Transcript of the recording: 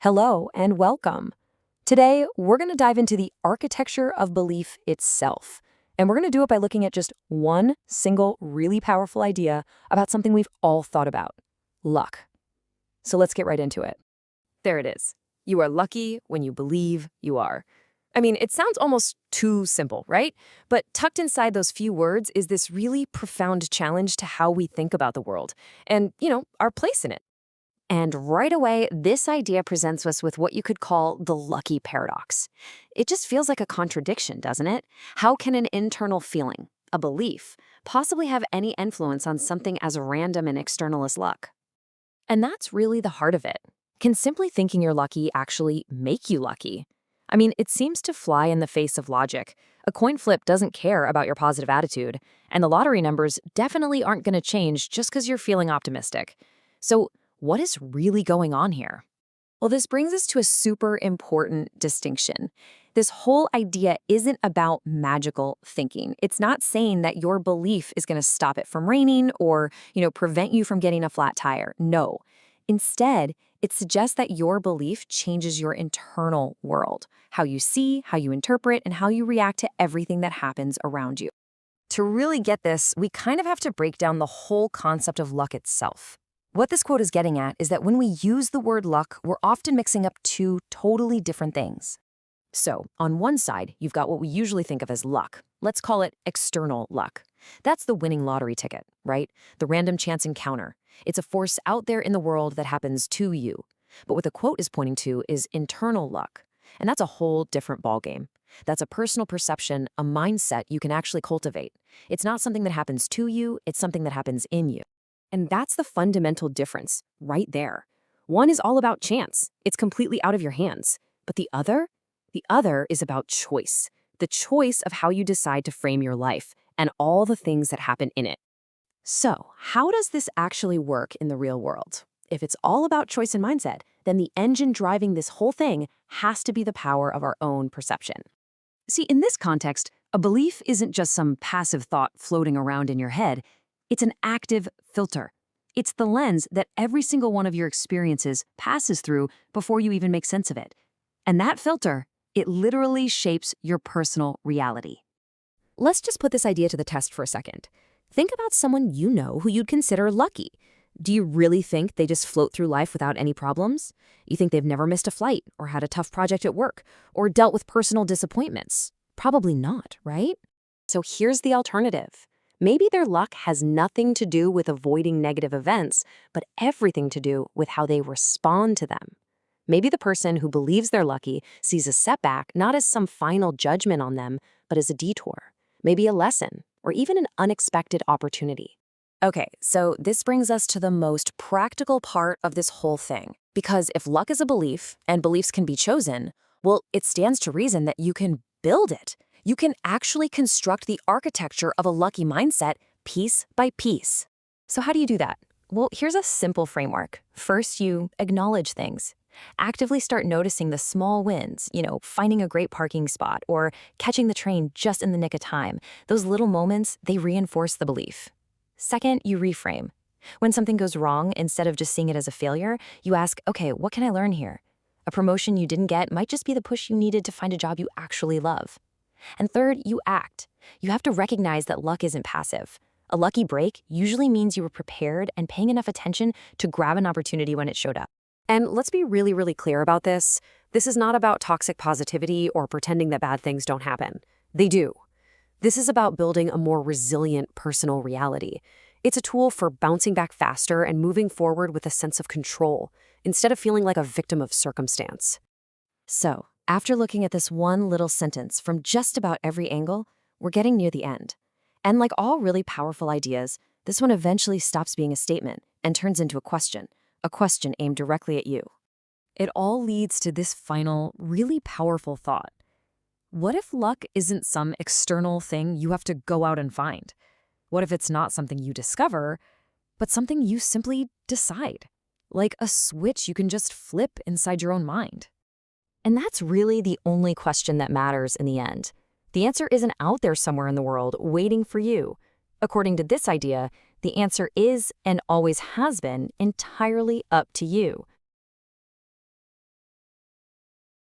Hello and welcome. Today, we're going to dive into the architecture of belief itself. And we're going to do it by looking at just one single really powerful idea about something we've all thought about: luck. So let's get right into it. There it is. You are lucky when you believe you are. I mean, it sounds almost too simple, right? But tucked inside those few words is this really profound challenge to how we think about the world and, our place in it. And right away, this idea presents us with what you could call the lucky paradox. It just feels like a contradiction, doesn't it? How can an internal feeling, a belief, possibly have any influence on something as random and external as luck? And that's really the heart of it. Can simply thinking you're lucky actually make you lucky? I mean, it seems to fly in the face of logic. A coin flip doesn't care about your positive attitude, and the lottery numbers definitely aren't going to change just because you're feeling optimistic. So, what is really going on here? Well, this brings us to a super important distinction. This whole idea isn't about magical thinking. It's not saying that your belief is going to stop it from raining or, prevent you from getting a flat tire. No. Instead, it suggests that your belief changes your internal world, how you see, how you interpret, and how you react to everything that happens around you. To really get this, we kind of have to break down the whole concept of luck itself. What this quote is getting at is that when we use the word luck, we're often mixing up two totally different things. So, on one side, you've got what we usually think of as luck. Let's call it external luck. That's the winning lottery ticket, right? The random chance encounter. It's a force out there in the world that happens to you. But what the quote is pointing to is internal luck. And that's a whole different ballgame. That's a personal perception, a mindset you can actually cultivate. It's not something that happens to you, it's something that happens in you. And that's the fundamental difference, right there. One is all about chance. It's completely out of your hands. But the other is about choice. The choice of how you decide to frame your life and all the things that happen in it. So, how does this actually work in the real world? If it's all about choice and mindset, then the engine driving this whole thing has to be the power of our own perception. See, in this context, a belief isn't just some passive thought floating around in your head. It's an active filter. It's the lens that every single one of your experiences passes through before you even make sense of it. And that filter, it literally shapes your personal reality. Let's just put this idea to the test for a second. Think about someone you know who you'd consider lucky. Do you really think they just float through life without any problems? You think they've never missed a flight, or had a tough project at work, or dealt with personal disappointments? Probably not, right? So here's the alternative. Maybe their luck has nothing to do with avoiding negative events, but everything to do with how they respond to them. Maybe the person who believes they're lucky sees a setback not as some final judgment on them, but as a detour, maybe a lesson, or even an unexpected opportunity. Okay, so this brings us to the most practical part of this whole thing. Because if luck is a belief, and beliefs can be chosen, well, it stands to reason that you can build it. You can actually construct the architecture of a lucky mindset piece by piece. So how do you do that? Well, here's a simple framework. First, you acknowledge things. Actively start noticing the small wins, finding a great parking spot or catching the train just in the nick of time. Those little moments, they reinforce the belief. Second, you reframe. When something goes wrong, instead of just seeing it as a failure, you ask, okay, what can I learn here? A promotion you didn't get might just be the push you needed to find a job you actually love. And third, you act. You have to recognize that luck isn't passive. A lucky break usually means you were prepared and paying enough attention to grab an opportunity when it showed up. And let's be really, really clear about this. This is not about toxic positivity or pretending that bad things don't happen. They do. This is about building a more resilient personal reality. It's a tool for bouncing back faster and moving forward with a sense of control, instead of feeling like a victim of circumstance. So, after looking at this one little sentence from just about every angle, we're getting near the end. And like all really powerful ideas, this one eventually stops being a statement and turns into a question aimed directly at you. It all leads to this final, really powerful thought. What if luck isn't some external thing you have to go out and find? What if it's not something you discover, but something you simply decide? Like a switch you can just flip inside your own mind. And that's really the only question that matters in the end. The answer isn't out there somewhere in the world waiting for you. According to this idea, the answer is and always has been entirely up to you.